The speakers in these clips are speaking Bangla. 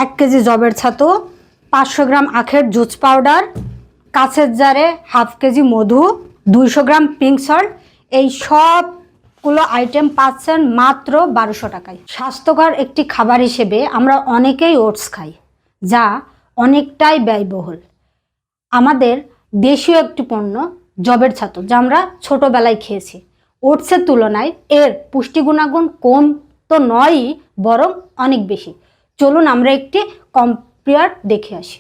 1 কেজি জবের ছাতু, 500 গ্রাম আখের জুস পাউডার, কাঁচের জারে হাফ কেজি মধু, 200 গ্রাম পিঙ্ক সল্ট, এই সবগুলো আইটেম পাচ্ছেন মাত্র 1200 টাকায়। স্বাস্থ্যকর একটি খাবার হিসেবে আমরা অনেকেই ওটস খাই, যা অনেকটাই ব্যয়বহুল। আমাদের দেশীয় একটি পণ্য জবের ছাতু, যা আমরা ছোটোবেলায় খেয়েছি। ওটসের তুলনায় এর পুষ্টি গুণাগুণ কম তো নয়ই, বরং অনেক বেশি। চলুন আমরা একটি কম্পেয়ার দেখে আসি।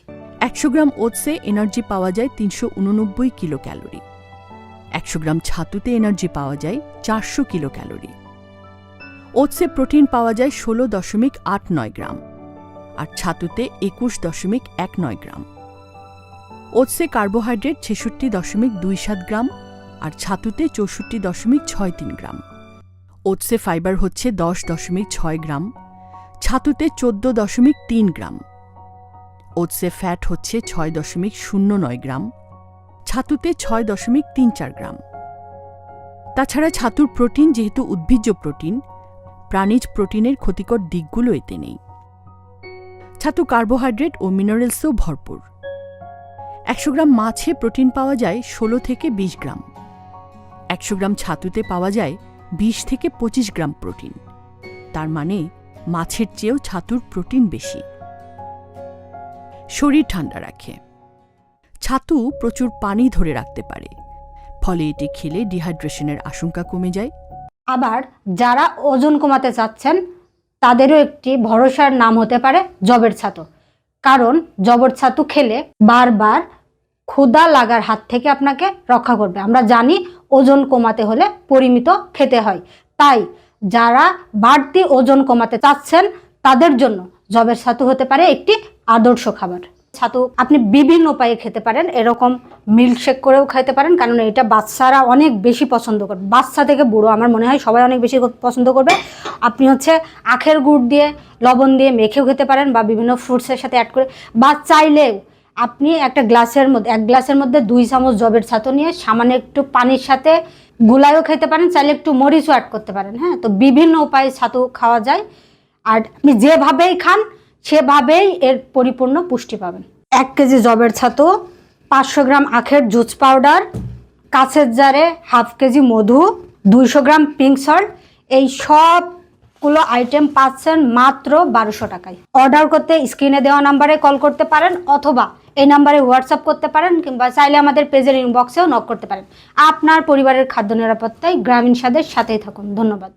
100 গ্রাম ওটসে এনার্জি পাওয়া যায় 389 কিলো ক্যালোরি। 100 গ্রাম ছাতুতে এনার্জি পাওয়া যায় 400 কিলো ক্যালোরি। ওটসে প্রোটিন পাওয়া যায় 16.89 গ্রাম, আর ছাতুতে 21.19 গ্রাম। ওটসে কার্বোহাইড্রেট 66.27 গ্রাম, আর ছাতুতে 64.63 গ্রাম। ওটসে ফাইবার হচ্ছে 10.6 গ্রাম, ছাতুতে 14.3 গ্রাম। ওটসে ফ্যাট হচ্ছে 6.09 গ্রাম, ছাতুতে 6.34 গ্রাম। তাছাড়া ছাতুর প্রোটিন যেহেতু উদ্ভিজ্জ প্রোটিন, প্রাণীজ প্রোটিনের ক্ষতিকর দিকগুলো এতে নেই। ছাতু কার্বোহাইড্রেট ও মিনারেলসেও ভরপুর। 100 গ্রাম মাছে প্রোটিন পাওয়া যায় 16 থেকে 20 গ্রাম। 100 গ্রাম ছাতুতে পাওয়া যায় 20 থেকে 25 গ্রাম প্রোটিন। তার মানে মাছের চেয়েও ছাতুর প্রোটিন বেশি। শরীর ঠান্ডা রাখে। ছাতু প্রচুর পানি ধরে রাখতে পারে, ফলে এটি খেলে ডিহাইড্রেশনের আশঙ্কা কমে যায়। আবার যারা ওজন কমাতে চাচ্ছেন, তাদেরও একটি ভরসার নাম হতে পারে জবের ছাতু। কারণ জবের ছাতু খেলে বারবার ক্ষুধা লাগার হাত থেকে আপনাকে রক্ষা করবে। আমরা জানি ওজন কমাতে হলে পরিমিত খেতে হয়, তাই যারা বাড়তি ওজন কমাতে চাচ্ছেন তাদের জন্য জবের ছাতু হতে পারে একটি আদর্শ খাবার। ছাতু আপনি বিভিন্ন উপায়ে খেতে পারেন, এরকম মিল্কশেক করেও খেতে পারেন, কারণ এটা বাচ্চারা অনেক বেশি পছন্দ করবে। বাচ্চা থেকে বুড়ো আমার মনে হয় সবাই অনেক বেশি পছন্দ করবে। আপনি আখের গুড় দিয়ে লবণ দিয়ে মেখেও খেতে পারেন, বা বিভিন্ন ফ্রুটসের সাথে অ্যাড করে, বা চাইলেও আপনি এক গ্লাসের মধ্যে 2 চামচ জবের ছাতু নিয়ে সামান্য একটু পানির সাথে গুলাইও খেতে পারেন, চাইলে একটু মরিচও অ্যাড করতে পারেন। হ্যাঁ, তো বিভিন্ন উপায়ে ছাতু খাওয়া যায়, আর আপনি যেভাবেই খান সেভাবেই এর পরিপূর্ণ পুষ্টি পাবেন। 1 কেজি জবের ছাতু, 500 গ্রাম আখের জুস পাউডার, কাঁচের জারে হাফ কেজি মধু, 200 গ্রাম পিঙ্ক সল্ট, এই সবগুলো আইটেম পাচ্ছেন মাত্র 1200 টাকায়। অর্ডার করতে স্ক্রিনে দেওয়া নাম্বারে কল করতে পারেন, অথবা এই নাম্বারে হোয়াটসঅ্যাপ করতে পারেন, কিংবা চাইলে আমাদের পেজের ইনবক্সেও নক করতে পারেন। আপনার পরিবারের খাদ্য নিরাপত্তায় গ্রামীণ স্বাদের সাথেই থাকুন। ধন্যবাদ।